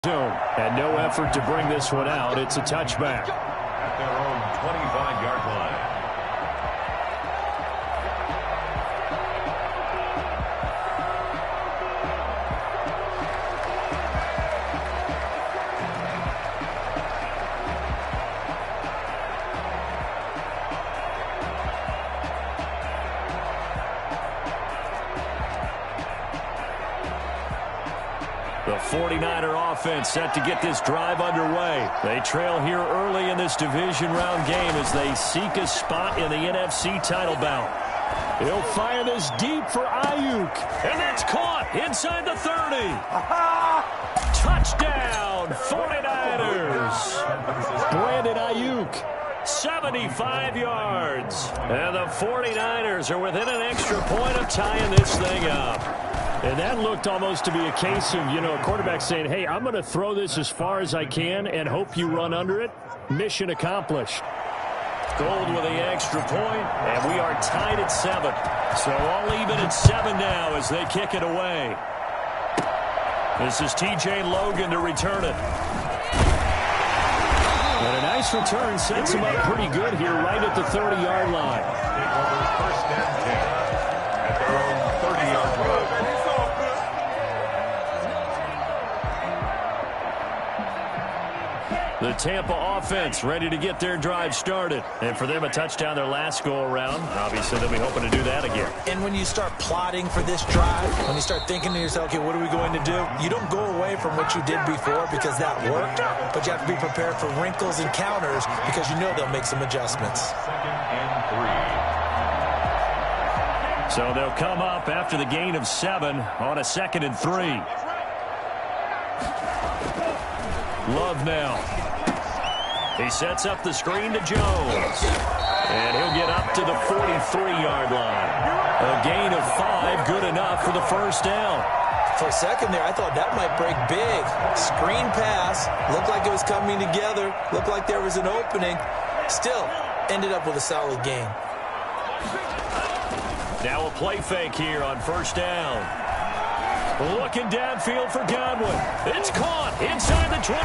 And no effort to bring this one out. It's a touchback. At their own 25-yard line. The 49er offense set to get this drive underway. They trail here early in this division round game as they seek a spot in the NFC title bout. He'll fire this deep for Ayuk. And that's caught inside the 30. Touchdown, 49ers. Brandon Ayuk, 75 yards. And the 49ers are within an extra point of tying this thing up. And that looked almost to be a case of, a quarterback saying, hey, I'm going to throw this as far as I can and hope you run under it. Mission accomplished. Gold with the extra point, and we are tied at 7. So all even at 7 now as they kick it away. This is T.J. Logan to return it. And a nice return sets him up pretty good here right at the 30-yard line. Take over first and 10 at their own 30-yard line. The Tampa offense ready to get their drive started. And for them, a touchdown their last go-around. Obviously, they'll be hoping to do that again. And when you start plotting for this drive, when you start thinking to yourself, okay, what are we going to do? You don't go away from what you did before because that worked, but you have to be prepared for wrinkles and counters because you know they'll make some adjustments. Second and 3. So they'll come up after the gain of 7 on a 2nd and 3. Love now. He sets up the screen to Jones. And he'll get up to the 43-yard line. A gain of 5, good enough for the first down. For a second there, I thought that might break big. Screen pass. Looked like it was coming together. Looked like there was an opening. Still, ended up with a solid gain. Now a play fake here on first down. Looking downfield for Godwin. It's caught inside the 25.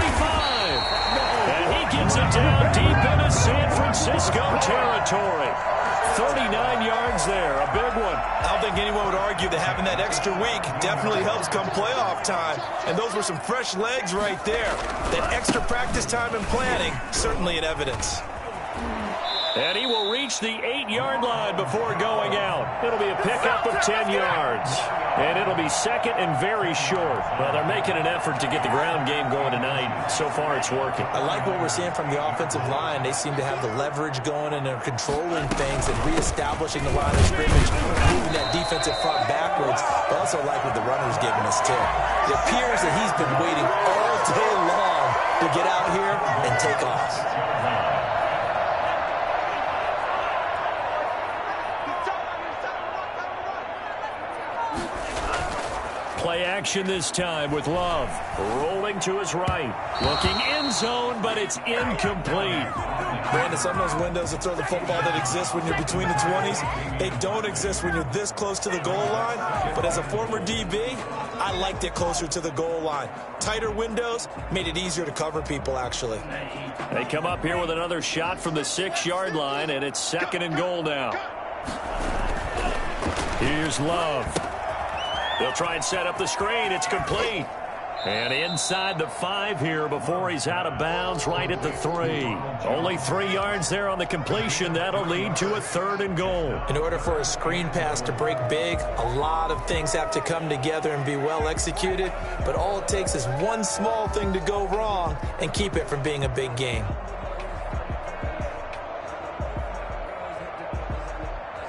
And he gets it down deep into San Francisco territory. 39 yards there, a big one. I don't think anyone would argue that having that extra week definitely helps come playoff time. And those were some fresh legs right there. That extra practice time and planning, certainly in evidence. And he will reach the 8-yard line before going out. It'll be a pickup of 10 yards. And it'll be second and very short. Well, they're making an effort to get the ground game going tonight. So far, it's working. I like what we're seeing from the offensive line. They seem to have the leverage going, and they're controlling things and reestablishing the line of scrimmage, moving that defensive front backwards. But also like what the runner's giving us, too. It appears that he's been waiting all day long to get out here and take off. Play action this time with Love. Rolling to his right. Looking end zone, but it's incomplete. Brandon, some of those windows that throw the football that exist when you're between the 20s, they don't exist when you're this close to the goal line. But as a former DB, I liked it closer to the goal line. Tighter windows made it easier to cover people, actually. They come up here with another shot from the 6-yard line, and it's 2nd and goal now. Here's Love. They'll try and set up the screen. It's complete. And inside the 5 here before he's out of bounds right at the 3. Only 3 yards there on the completion. That'll lead to a 3rd and goal. In order for a screen pass to break big, a lot of things have to come together and be well executed. But all it takes is one small thing to go wrong and keep it from being a big game.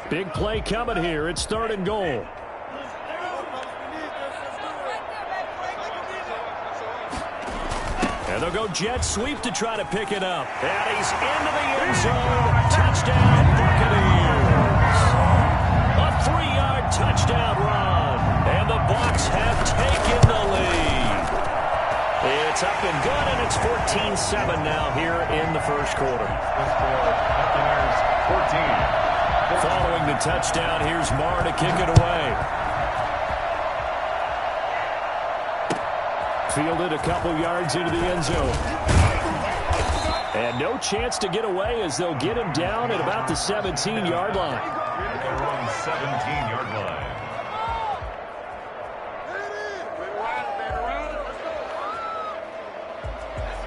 Big play coming here. It's 3rd and goal. And they'll go jet sweep to try to pick it up. And he's into the end zone. Touchdown, Buccaneers. A 3-yard touchdown run. And the Bucs have taken the lead. It's up and good, and it's 14-7 now here in the first quarter. Buccaneers 14. Following the touchdown, here's Marr to kick it away. Fielded a couple yards into the end zone. And no chance to get away as they'll get him down at about the 17-yard line. They're on 17-yard line.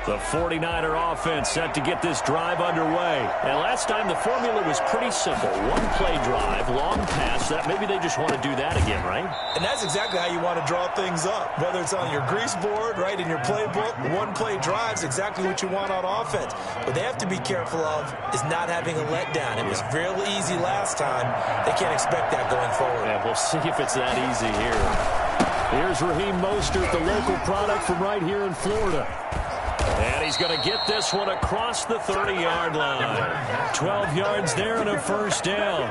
The 49er offense set to get this drive underway. And last time the formula was pretty simple. One play drive, long pass. That maybe they just want to do that again, right? And that's exactly how you want to draw things up. Whether it's on your grease board, right, in your playbook, one play drive's exactly what you want on offense. What they have to be careful of is not having a letdown. It was real easy last time. They can't expect that going forward. Yeah, we'll see if it's that easy here. Here's Raheem Mostert, the local product from right here in Florida. And he's going to get this one across the 30-yard line. 12 yards there and a first down.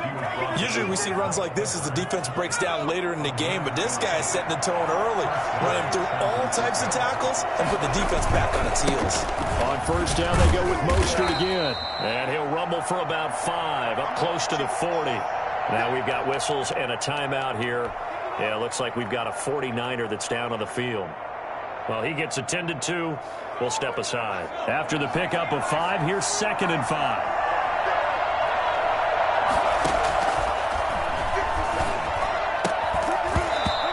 Usually we see runs like this as the defense breaks down later in the game, but this guy is setting the tone early, running through all types of tackles and put the defense back on its heels. On first down, they go with Mostert again. And he'll rumble for about 5, up close to the 40. Now we've got whistles and a timeout here. Yeah, it looks like we've got a 49er that's down on the field. Well, he gets attended to. We'll step aside. After the pickup of 5, here's 2nd and 5.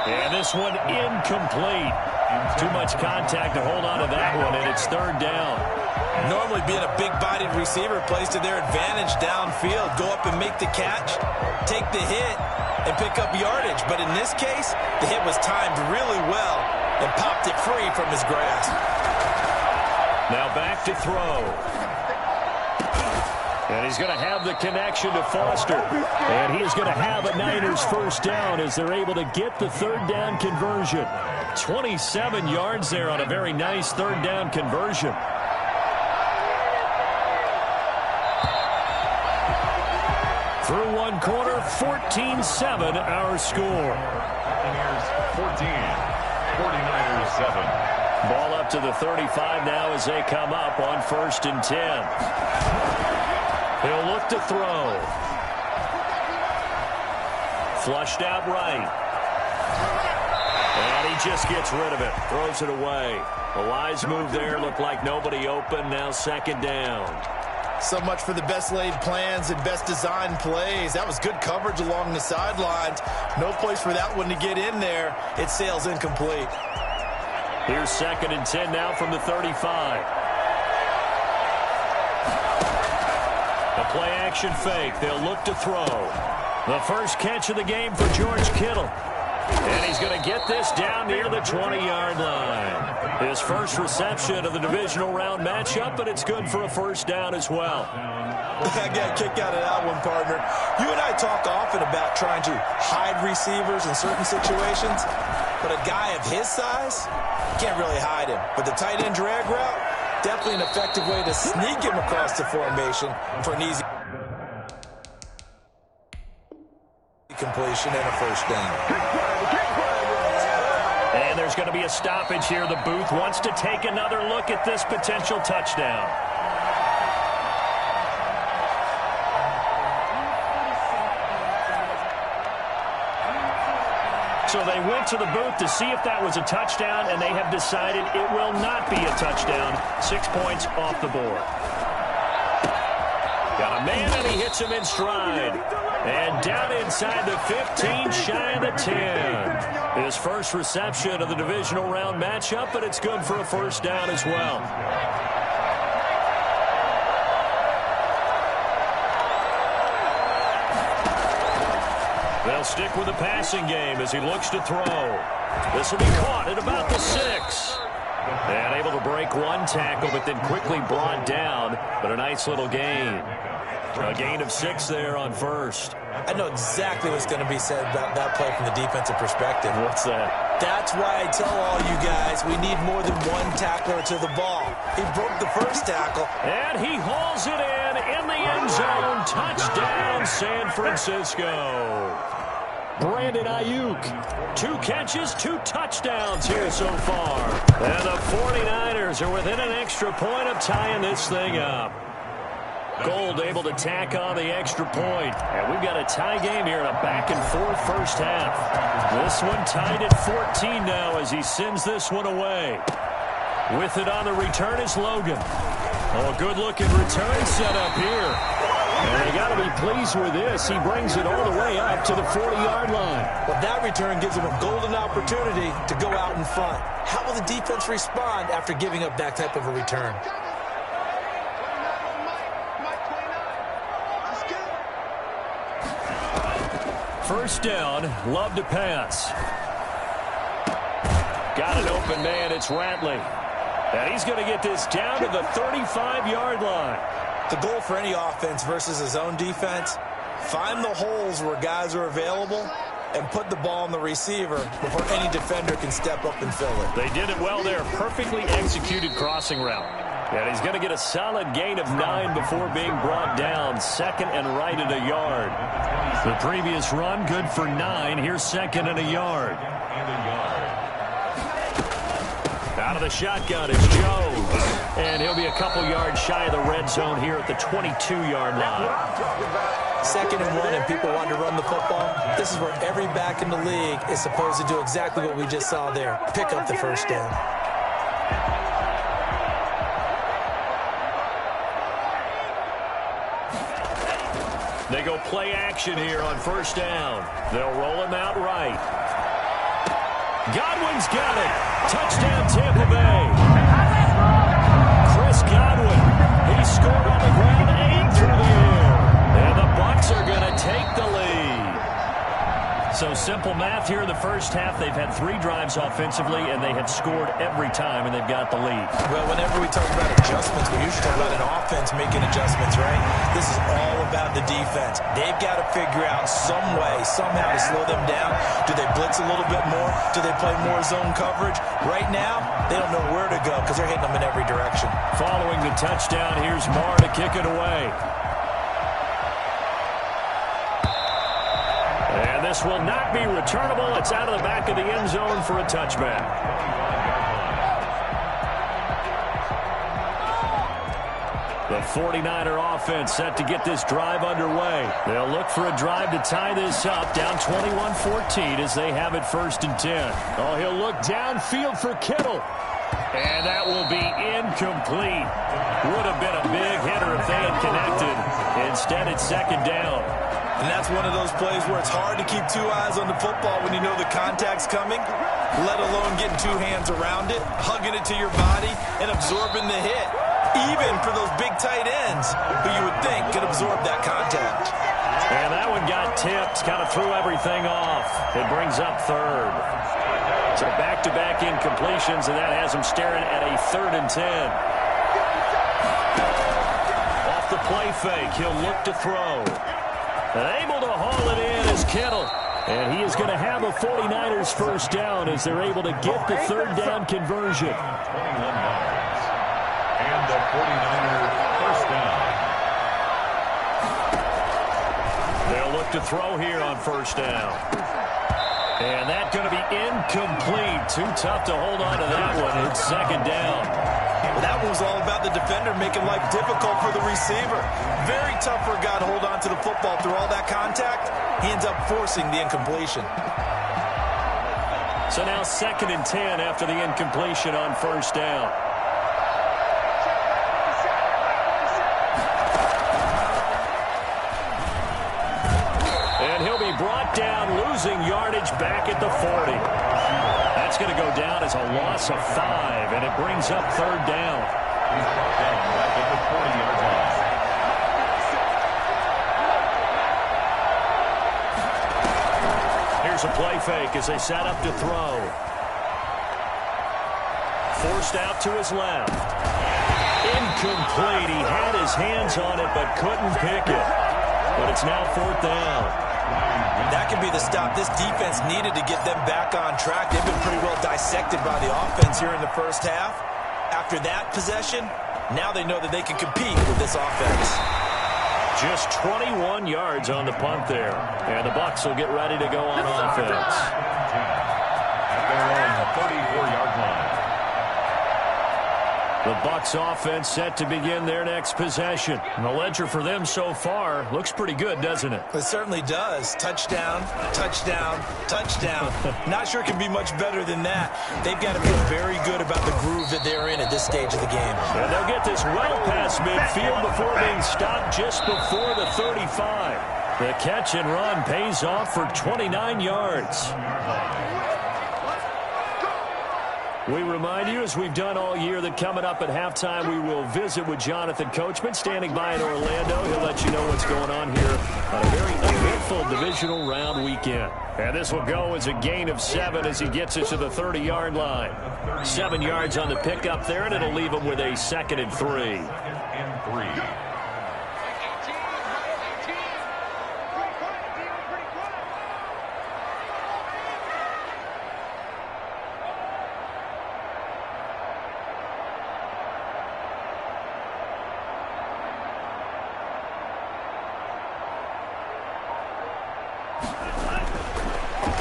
And this one incomplete. Too much contact to hold on to that one, and it's 3rd down. Normally being a big-bodied receiver plays to their advantage downfield. Go up and make the catch, take the hit, and pick up yardage. But in this case, the hit was timed really well and popped it free from his grasp. Now back to throw. And he's going to have the connection to Foster. And he is going to have a Niners first down as they're able to get the 3rd down conversion. 27 yards there on a very nice 3rd down conversion. Through one quarter, 14-7 our score. 49ers 7. Ball up to the 35 now as they come up on 1st and 10. He'll look to throw. Flushed out right. And he just gets rid of it. Throws it away. A wise move there. Looked like nobody open. Now 2nd down. So much for the best laid plans and best designed plays. That was good coverage along the sidelines. No place for that one to get in there. It sails incomplete. Here's 2nd and 10 now from the 35. A play-action fake. They'll look to throw. The first catch of the game for George Kittle. And he's going to get this down near the 20-yard line. His first reception of the divisional round matchup, but it's good for a first down as well. I got a kick out of that one, partner. You and I talk often about trying to hide receivers in certain situations, but a guy of his size, can't really hide him. But the tight end drag route, definitely an effective way to sneak him across the formation for an easy completion and a first down. And there's going to be a stoppage here. The booth wants to take another look at this potential touchdown. So they went to the booth to see if that was a touchdown, and they have decided it will not be a touchdown. 6 points off the board. Got a man, and he hits him in stride. And down inside the 15, shy of the 10. His first reception of the divisional round matchup, but it's good for a first down as well. They'll stick with the passing game as he looks to throw. This will be caught at about the 6. And able to break one tackle, but then quickly brought down. But a nice little gain. A gain of 6 there on first. I know exactly what's going to be said about that play from the defensive perspective. What's that? That's why I tell all you guys we need more than one tackler to the ball. He broke the first tackle. And he hauls it in the end zone. Touchdown, San Francisco. Brandon Ayuk. 2 catches, 2 touchdowns here so far. And the 49ers are within an extra point of tying this thing up. Gold able to tack on the extra point. And we've got a tie game here in a back-and-forth first half. This one tied at 14 now as he sends this one away. With it on the return is Logan. Oh, good-looking return set up here. And they got to be pleased with this. He brings it all the way up to the 40-yard line. Well, that return gives him a golden opportunity to go out in front. How will the defense respond after giving up that type of a return? First down, love to pass. Got an open man, it's Ratley. And he's going to get this down to the 35-yard line. The goal for any offense versus his own defense, find the holes where guys are available and put the ball on the receiver before any defender can step up and fill it. They did it well there. Perfectly executed crossing route. And he's going to get a solid gain of 9 before being brought down. Second and right at a yard. The previous run, good for 9. Here's second and a yard. Out of the shotgun is Jones. And he'll be a couple yards shy of the red zone here at the 22-yard line. Second and 1 and people want to run the football. This is where every back in the league is supposed to do exactly what we just saw there. Pick up the first down. They go play action here on first down. They'll roll him out right. Godwin's got it. Touchdown, Tampa Bay. Chris Godwin. He scored on the ground, 8 through the air. And the Bucs are going to take the lead. So simple math here in the first half. They've had 3 drives offensively, and they have scored every time, and they've got the lead. Well, whenever we talk about adjustments, we usually talk about an offense making adjustments, right? This is all about the defense. They've got to figure out some way, somehow to slow them down. Do they blitz a little bit more? Do they play more zone coverage? Right now, they don't know where to go because they're hitting them in every direction. Following the touchdown, here's Marr to kick it away. And this will not be returnable. It's out of the back of the end zone for a touchback. The 49er offense set to get this drive underway. They'll look for a drive to tie this up, down 21-14 as they have it first and 10. Oh, he'll look downfield for Kittle. And that will be incomplete. Would have been a big hitter if they had connected. Instead, it's second down. And that's one of those plays where it's hard to keep 2 eyes on the football when you know the contact's coming, let alone getting 2 hands around it, hugging it to your body, and absorbing the hit. Even for those big tight ends who you would think could absorb that contact. And that one got tipped, kind of threw everything off. It brings up third. So back-to-back incompletions, and that has them staring at a 3rd and 10. Off the play fake, he'll look to throw. And able to haul it in is Kittle. And he is going to have a 49ers first down as they're able to get the 3rd down conversion. 21 yards. And the 49ers first down. They'll look to throw here on first down. And that's going to be incomplete. Too tough to hold on to that one. It's second down. Well, that one was all about the defender making life difficult for the receiver. Very tough for a guy to hold on to the football through all that contact. He ends up forcing the incompletion. So now second and 10 after the incompletion on first down. And he'll be brought down, losing yardage back at the 40. That's going to go down as a loss of 5, and it brings up 3rd down. He's brought down back at the 40-yard line. Here's a play fake as they set up to throw. Forced out to his left. Incomplete. He had his hands on it but couldn't pick it. But it's now 4th down. That could be the stop this defense needed to get them back on track. They've been pretty well dissected by the offense here in the first half. After that possession, now they know that they can compete with this offense. Just 21 yards on the punt there. And the Bucs will get ready to go on offense. At their own 34-yard line. The Bucs offense set to begin their next possession. And the ledger for them so far looks pretty good, doesn't it? It certainly does. Touchdown, touchdown, touchdown. Not sure it can be much better than that. They've got to feel very good about the groove that they're in at this stage of the game. And they'll get this well past midfield before being stopped just before the 35. The catch and run pays off for 29 yards. We remind you, as we've done all year, that coming up at halftime, we will visit with Jonathan Coachman, standing by in Orlando. He'll let you know what's going on here on a very eventful divisional round weekend. And this will go as a gain of 7 as he gets it to the 30-yard line. 7 yards on the pickup there, and it'll leave him with a 2nd and 3.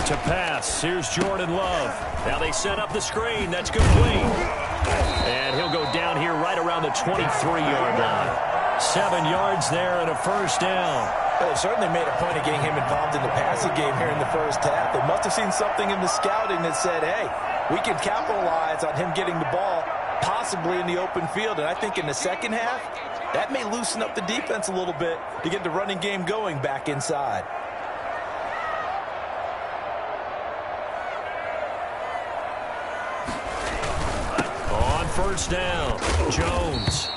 To pass, here's Jordan Love. Now they set up the screen. That's complete. And he'll go down here right around the 23-yard line. 7 yards there and a first down. Well, they certainly made a point of getting him involved in the passing game here in the first half. They must have seen something in the scouting that said, hey, we can capitalize on him getting the ball possibly in the open field. And I think in the second half, that may loosen up the defense a little bit to get the running game going back inside. First down, Jones.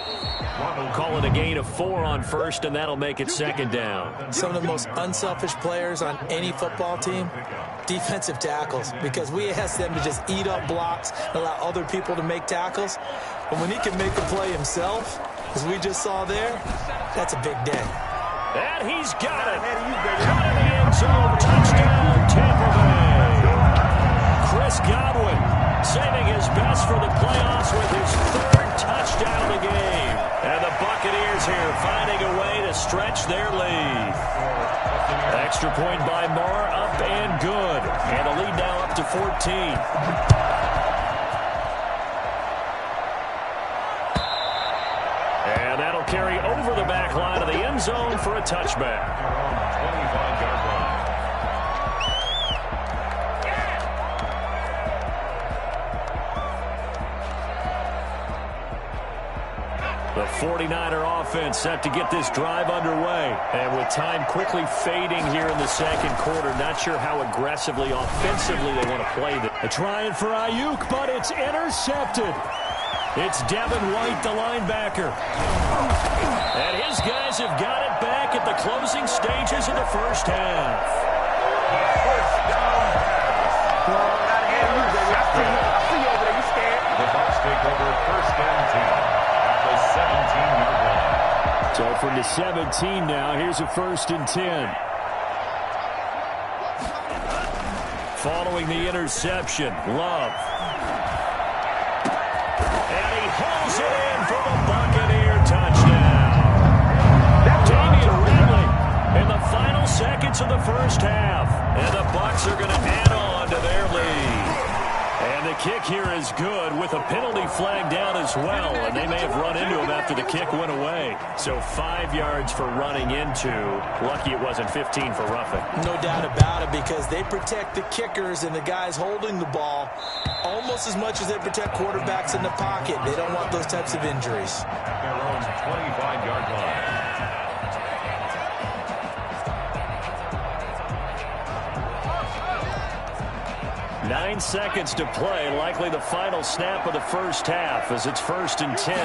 Call it a gain of 4 on first, and that'll make it 2nd down. Some of the most unselfish players on any football team, defensive tackles, because we ask them to just eat up blocks and allow other people to make tackles. But when he can make a play himself, as we just saw there, that's a big day. And he's got it. Caught in the end zone. Touchdown, Tampa Bay. Chris Godwin saving his best for the playoffs with his 3rd touchdown of the game. And the Buccaneers here finding a way to stretch their lead. Extra point by Marr, up and good. And a lead now up to 14. And that'll carry over the back line of the end zone for a touchback. 25-yard line. The 49er offense set to get this drive underway. And with time quickly fading here in the second quarter, not sure how aggressively, offensively they want to play this. They're trying for Ayuk, but it's intercepted. It's Devin White, the linebacker. And his guys have got it back at the closing stages of the first half. First down pass. The Bucs take over 1st and 10. 17-yard line. So from the 17 now, here's a 1st and 10. Following the interception, Love. And he hauls it in for the Buccaneer touchdown. Damian Ramley in the final seconds of the first half. And the Bucs are going to add on to their lead. And the kick here is good with a penalty flag down as well. And they may have run into him after the kick went away. So 5 yards for running into. Lucky it wasn't 15 for roughing. No doubt about it, because they protect the kickers and the guys holding the ball almost as much as they protect quarterbacks in the pocket. They don't want those types of injuries. Their own 25-yard line. 9 seconds to play, likely the final snap of the first half as it's 1st and 10.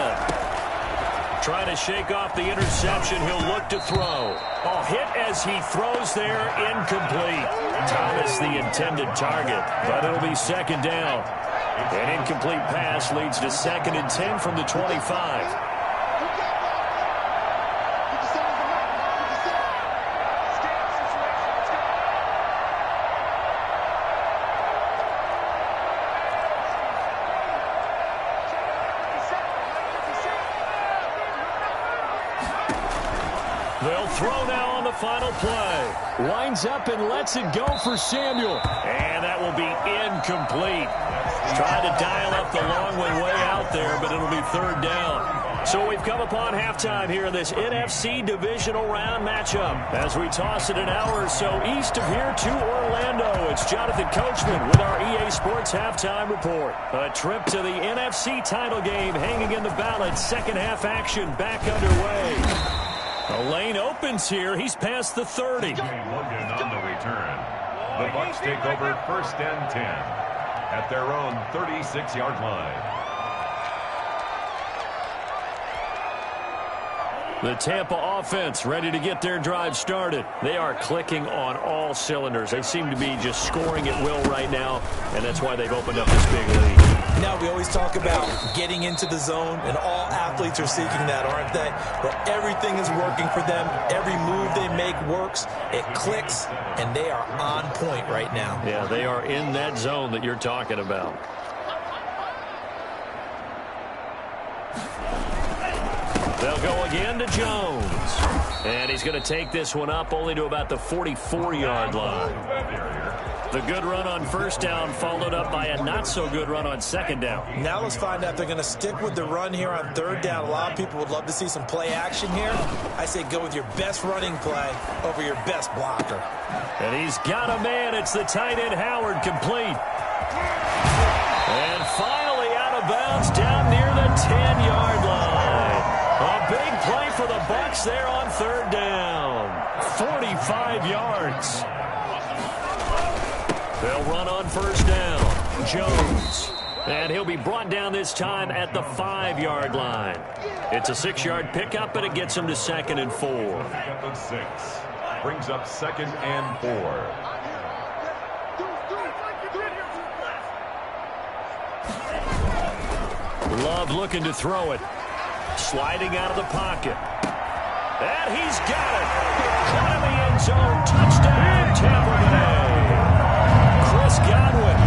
Trying to shake off the interception, he'll look to throw. A hit as he throws there, incomplete. Thomas the intended target, but it'll be 2nd down. An incomplete pass leads to 2nd and 10 from the 25. They'll throw now on the final play. Lines up and lets it go for Samuel. And that will be incomplete. Tried to dial up the long one way out there, but it'll be third down. So we've come upon halftime here in this NFC divisional round matchup. As we toss it an hour or so east of here to Orlando, it's Jonathan Coachman with our EA Sports Halftime Report. A trip to the NFC title game hanging in the balance. Second half action back underway. The lane opens here. He's past the 30. Logan on the return. The Bucs take over first and 10 at their own 36-yard line. The Tampa offense ready to get their drive started. They are clicking on all cylinders. They seem to be just scoring at will right now, and that's why they've opened up this big lead. Now, we always talk about getting into the zone, and all athletes are seeking that, aren't they? Where everything is working for them. Every move they make works. It clicks, and they are on point right now. Yeah, they are in that zone that you're talking about. They'll go again to Jones. And he's going to take this one up only to about the 44-yard line. The good run on first down followed up by a not-so-good run on second down. Now let's find out if they're going to stick with the run here on third down. A lot of people would love to see some play action here. I say go with your best running play over your best blocker. And he's got a man. It's the tight end Howard, complete. And finally out of bounds down near the 10-yard line. A big play for the Bucs there on third down. 45 yards. They'll run on first down. Jones. And he'll be brought down this time at the 5-yard line. It's a 6-yard pickup, and it gets him to 2nd and 4. Pickup of 6. Brings up 2nd and 4. Love looking to throw it. Sliding out of the pocket. And he's got it. Caught in the end zone. Touchdown, Tampa Bay. Chris Godwin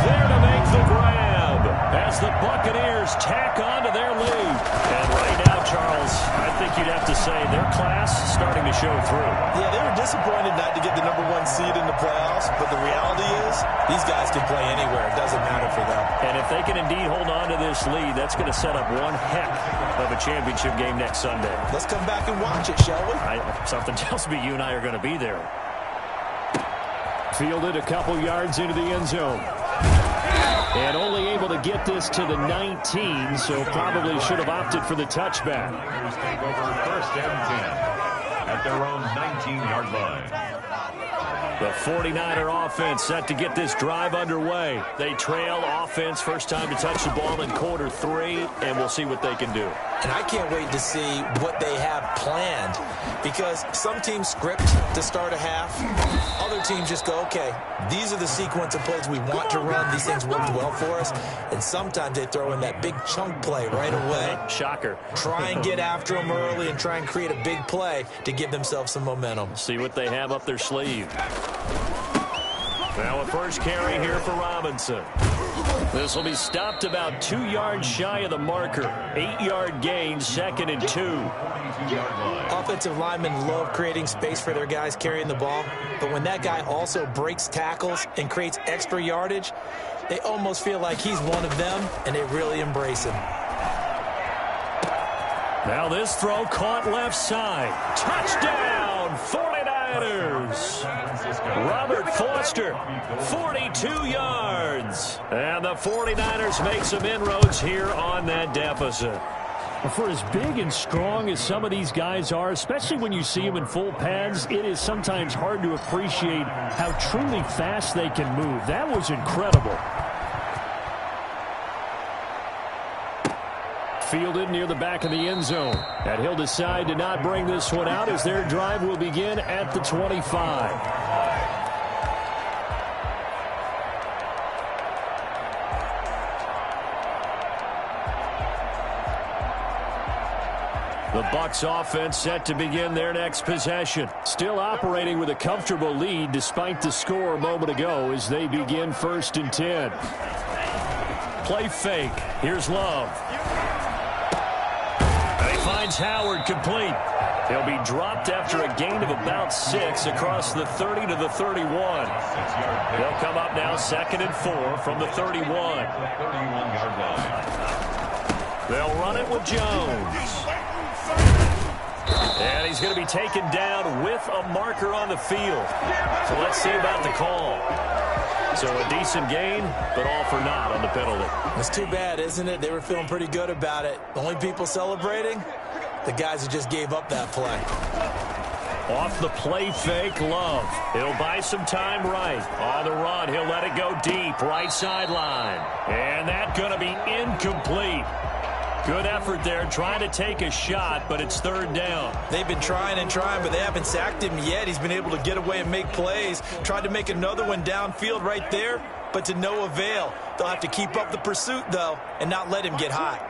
there to make the grab as the Buccaneers tack on to their lead. And right now, Charles, I think you'd have to say their class starting to show through. Yeah, they were disappointed not to get the #1 seed in the playoffs, but the reality is these guys can play anywhere. It doesn't matter for them. And if they can indeed hold on to this lead, that's going to set up one heck of a championship game next Sunday. Let's come back and watch it, shall we? Something tells me you and I are going to be there. Fielded a couple yards into the end zone. And only able to get this to the 19, so probably should have opted for the touchback. Take over first and 10 at their own 19-yard line. The 49er offense set to get this drive underway. They trail offense first time to touch the ball in quarter 3, and we'll see what they can do. And I can't wait to see what they have planned, because some teams script to start a half. Other teams just go, okay, these are the sequence of plays we want to run. These things worked well for us. And sometimes they throw in that big chunk play right away. Shocker. Try and get after them early and try and create a big play to give themselves some momentum. See what they have up their sleeve. Now a first carry here for Robinson. This will be stopped about 2 yards shy of the marker. 8-yard gain, 2nd and 2. Offensive linemen love creating space for their guys carrying the ball, but when that guy also breaks tackles and creates extra yardage, they almost feel like he's one of them, and they really embrace him. Now this throw caught left side. Touchdown, 49ers. Robert Foster, 42 yards. And the 49ers make some inroads here on that deficit. For as big and strong as some of these guys are, especially when you see them in full pads, it is sometimes hard to appreciate how truly fast they can move. That was incredible. Fielded near the back of the end zone. And he'll decide to not bring this one out as their drive will begin at the 25. The Bucs offense set to begin their next possession. Still operating with a comfortable lead despite the score a moment ago as they begin 1st and 10. Play fake. Here's Love. And he finds Howard complete. He'll be dropped after a gain of about 6 across the 30 to the 31. They'll come up now 2nd and 4 from the 31. 31-yard line. They'll run it with Jones. And he's going to be taken down with a marker on the field. So let's see about the call. So a decent gain, but all for naught on the penalty. It's too bad, isn't it? They were feeling pretty good about it. The only people celebrating, the guys who just gave up that play. Off the play fake, Love. He'll buy some time right. On the run, he'll let it go deep, right sideline. And that's going to be incomplete. Good effort there, trying to take a shot, but it's 3rd down. They've been trying and trying, but they haven't sacked him yet. He's been able to get away and make plays. Tried to make another one downfield right there, but to no avail. They'll have to keep up the pursuit, though, and not let him get hot.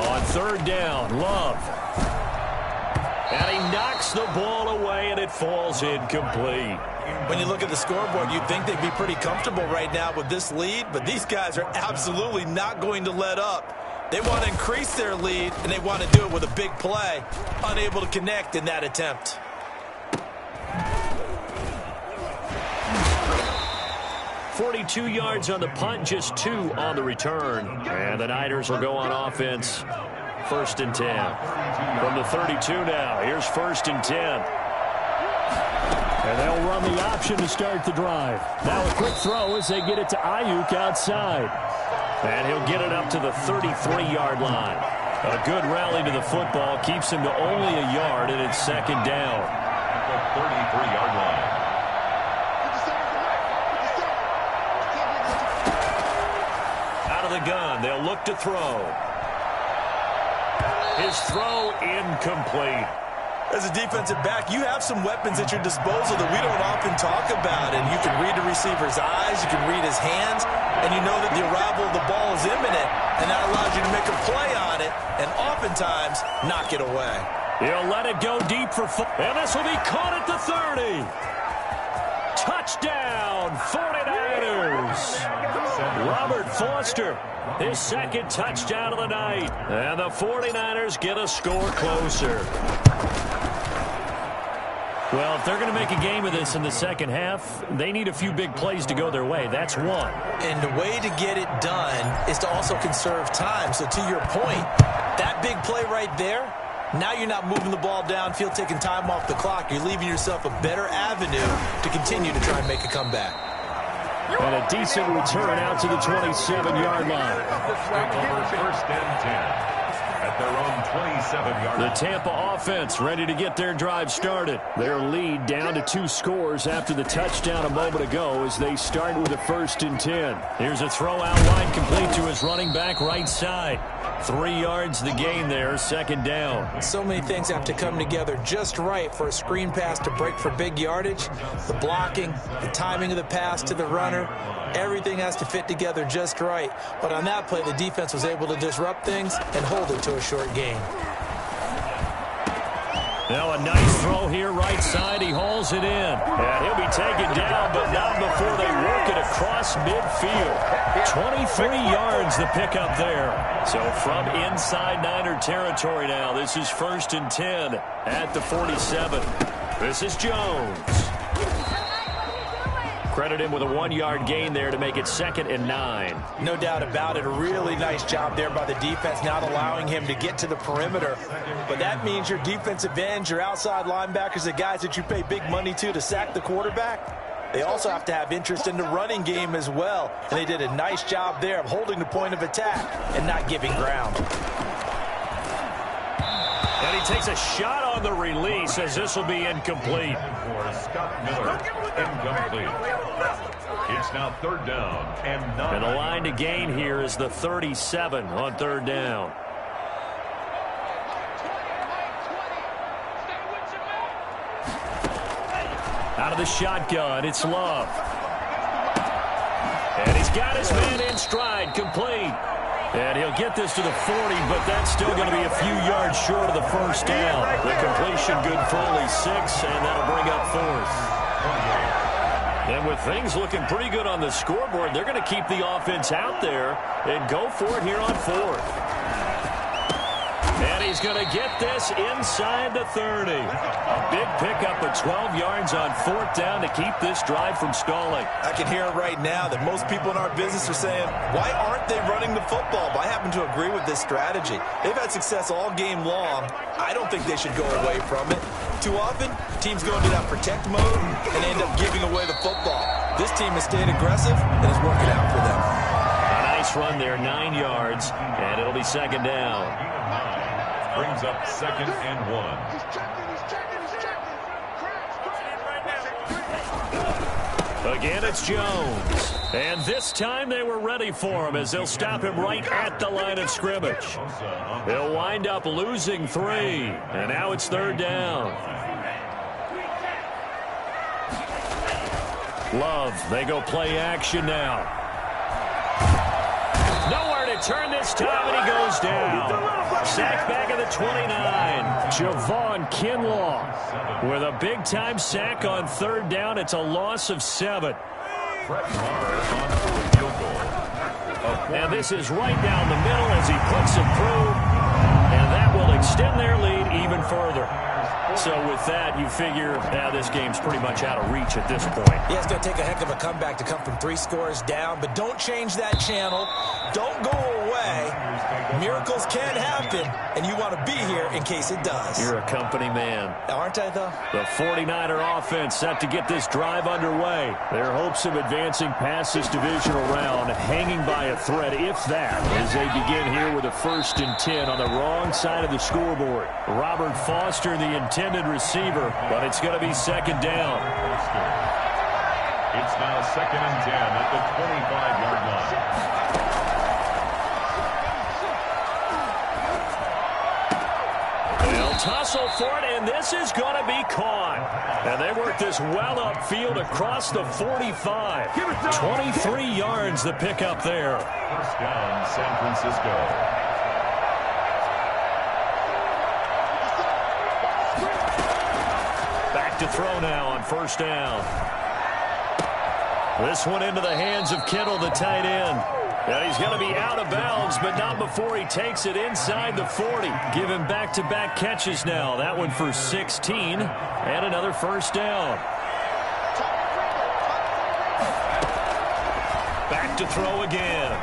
On 3rd down, Love. And he knocks the ball away, and it falls incomplete. When you look at the scoreboard, you'd think they'd be pretty comfortable right now with this lead, but these guys are absolutely not going to let up. They want to increase their lead, and they want to do it with a big play. Unable to connect in that attempt. .42 yards on the punt, just 2 on the return. And the Niners will go on offense. 1st and 10. From the 32 now, here's 1st and 10. And they'll run the option to start the drive. Now a quick throw as they get it to Ayuk outside. And he'll get it up to the 33-yard line. A good rally to the football keeps him to only a yard, and it's 2nd down. At the 33-yard line. Out of the gun, they'll look to throw. His throw incomplete. As a defensive back, you have some weapons at your disposal that we don't often talk about. And you can read the receiver's eyes, you can read his hands, and you know that the arrival of the ball is imminent, and that allows you to make a play on it, and oftentimes knock it away. He'll let it go deep for and this will be caught at the 30. Touchdown, 49ers. Robert Foster, his 2nd touchdown of the night. And the 49ers get a score closer. Well, if they're going to make a game of this in the 2nd half, they need a few big plays to go their way. That's one. And the way to get it done is to also conserve time. So to your point, that big play right there, now you're not moving the ball downfield, taking time off the clock. You're leaving yourself a better avenue to continue to try and make a comeback. And a decent return out to the 27-yard line. Over 1st and 10. At their own 27-yard line. The Tampa offense ready to get their drive started. Their lead down to 2 scores after the touchdown a moment ago as they start with a 1st and 10. Here's a throw out wide complete to his running back right side. 3 yards the gain there, 2nd down. So many things have to come together just right for a screen pass to break for big yardage. The blocking, the timing of the pass to the runner, everything has to fit together just right. But on that play, the defense was able to disrupt things and hold it to a short gain. Now a nice throw here, right side. He hauls it in. And he'll be taken down, but not before they work it across midfield. 23 yards the pickup there. So from inside Niner territory now, this is 1st and 10 at the 47. This is Jones. Credit him with a 1-yard gain there to make it 2nd and 9. No doubt about it. A really nice job there by the defense, not allowing him to get to the perimeter. But that means your defensive ends, your outside linebackers, the guys that you pay big money to sack the quarterback, they also have to have interest in the running game as well. And they did a nice job there of holding the point of attack and not giving ground. And he takes a shot on the release as this will be incomplete. For Scott Miller, incomplete. It's now 3rd down and 9. And the line to gain here is the 37 on 3rd down. Out of the shotgun, it's Love. And he's got his man in stride, complete. And he'll get this to the 40, but that's still going to be a few yards short of the 1st down. The completion good for only 6, and that'll bring up 4th. And with things looking pretty good on the scoreboard, they're going to keep the offense out there and go for it here on 4th. And he's going to get this inside the 30. A big pickup of 12 yards on 4th down to keep this drive from stalling. I can hear it right now that most people in our business are saying, why aren't they running the football? But I happen to agree with this strategy. They've had success all game long. I don't think they should go away from it. Too often, teams go into that protect mode and end up giving away the football. This team has stayed aggressive and it's working out for them. A nice run there, 9 yards, and it'll be 2nd down. Brings up 2nd and 1. Again, it's Jones. And this time they were ready for him as they'll stop him right at the line of scrimmage. They'll wind up losing 3. And now it's 3rd down. Love, they go play action now. Nowhere to turn this time, and he goes down. Sacked back at the 29. Javon Kinlaw with a big-time sack on 3rd down. It's a loss of 7. And this is right down the middle as he puts it through. And that will extend their lead even further. So with that, you figure this game's pretty much out of reach at this point. Yeah, it's going to take a heck of a comeback to come from 3 scores down, but don't change that channel. Don't go away. Miracles can happen, and you want to be here in case it does. You're a company man. Aren't I, though? The 49er offense set to get this drive underway. Their hopes of advancing past this divisional round hanging by a thread, if that, as they begin here with a 1st and 10 on the wrong side of the scoreboard. Robert Foster, the intended receiver, but it's going to be 2nd down. It's now 2nd and 10 at the 25-yard line. They'll tussle for it, and this is going to be caught. And they work this well upfield across the 45. 23 yards the pickup there. 1st down, San Francisco. To throw now on 1st down. This one into the hands of Kittle, the tight end. And he's going to be out of bounds, but not before he takes it inside the 40. Give him back-to-back catches now. That one for 16 and another 1st down. Back to throw again.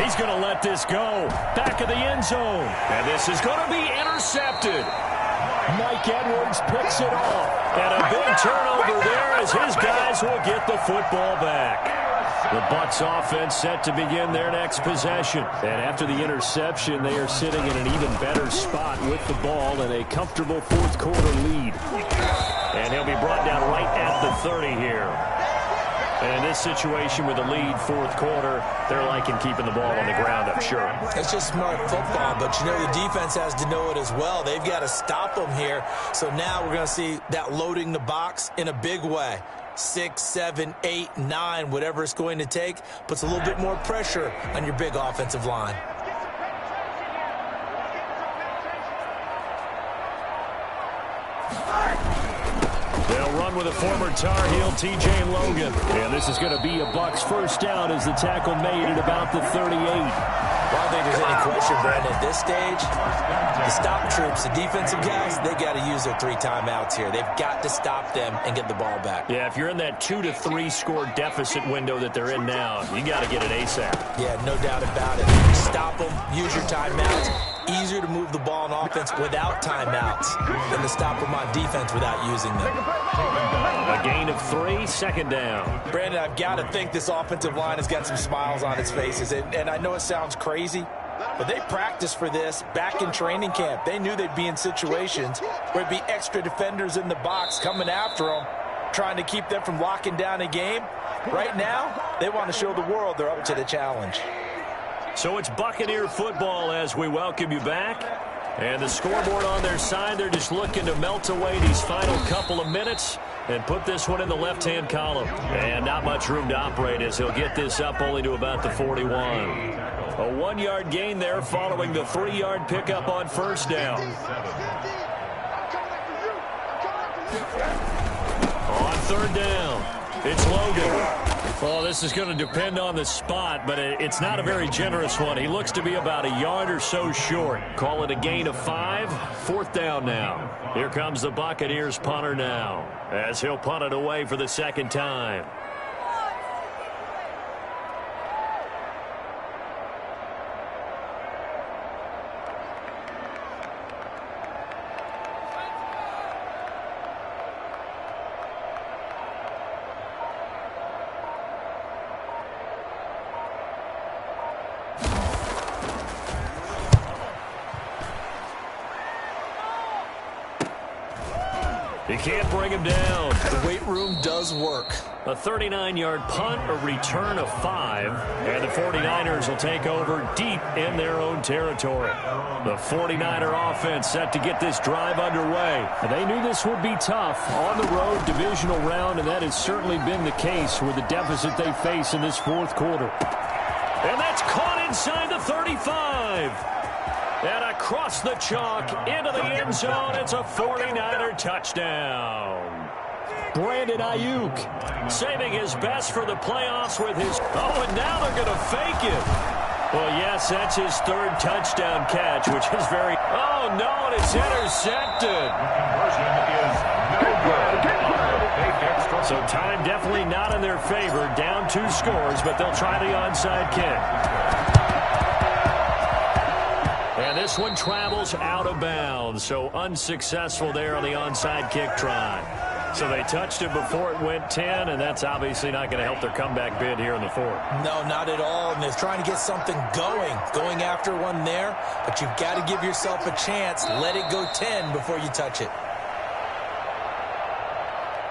He's going to let this go. Back of the end zone. And this is going to be intercepted. Mike Edwards picks it off. And a big turnover there as his guys will get the football back. The Bucs offense set to begin their next possession. And after the interception, they are sitting in an even better spot with the ball in a comfortable 4th quarter lead. And he'll be brought down right at the 30 here. And in this situation with the lead 4th quarter, they're liking keeping the ball on the ground, I'm sure. It's just smart football, but you know the defense has to know it as well. They've got to stop them here. So now we're going to see that loading the box in a big way. 6, 7, 8, 9, whatever it's going to take, puts a little bit more pressure on your big offensive line. They'll run with a former Tar Heel, T.J. Logan. And this is going to be a Bucs 1st down as the tackle made at about the 38. I don't think there's any question, Brandon, at this stage, the stop troops, the defensive guys, they got to use their 3 timeouts here. They've got to stop them and get the ball back. Yeah, if you're in that 2 to 3 score deficit window that they're in now, you got to get it ASAP. Yeah, no doubt about it. Stop them, use your timeouts. Easier to move the ball on offense without timeouts than to stop them on defense without using them. A gain of 3, 2nd down. Brandon, I've got to think this offensive line has got some smiles on its faces. And I know it sounds crazy, but they practiced for this back in training camp. They knew they'd be in situations where it'd be extra defenders in the box coming after them, trying to keep them from locking down a game. Right now, they want to show the world they're up to the challenge. So it's Buccaneer football as we welcome you back. And the scoreboard on their side, they're just looking to melt away these final couple of minutes and put this one in the left-hand column. And not much room to operate as he'll get this up only to about the 41. A 1-yard gain there following the 3-yard pickup on 1st down. On 3rd down, it's Logan. Well, this is going to depend on the spot, but it's not a very generous one. He looks to be about a yard or so short. Call it a gain of 5. 4th down now. Here comes the Buccaneers punter now, as he'll punt it away for the 2nd time. He can't bring him down. The weight room does work. A 39-yard punt, a return of 5, and the 49ers will take over deep in their own territory. The 49er offense set to get this drive underway. They knew this would be tough on the road divisional round, and that has certainly been the case with the deficit they face in this 4th quarter. And that's caught inside the 35. And across the chalk into the end zone, it's a 49er touchdown. Brandon Ayuk saving his best for the playoffs with his... Oh, and now they're going to fake it. Well, yes, that's his 3rd touchdown catch, which is very... Oh, no, and it's intercepted. Conversion is no good. So time definitely not in their favor. Down 2 scores, but they'll try the onside kick. And this one travels out of bounds, so unsuccessful there on the onside kick try. So they touched it before it went 10, and that's obviously not going to help their comeback bid here in the 4th. No, not at all, and they're trying to get something going after one there, but you've got to give yourself a chance. Let it go 10 before you touch it.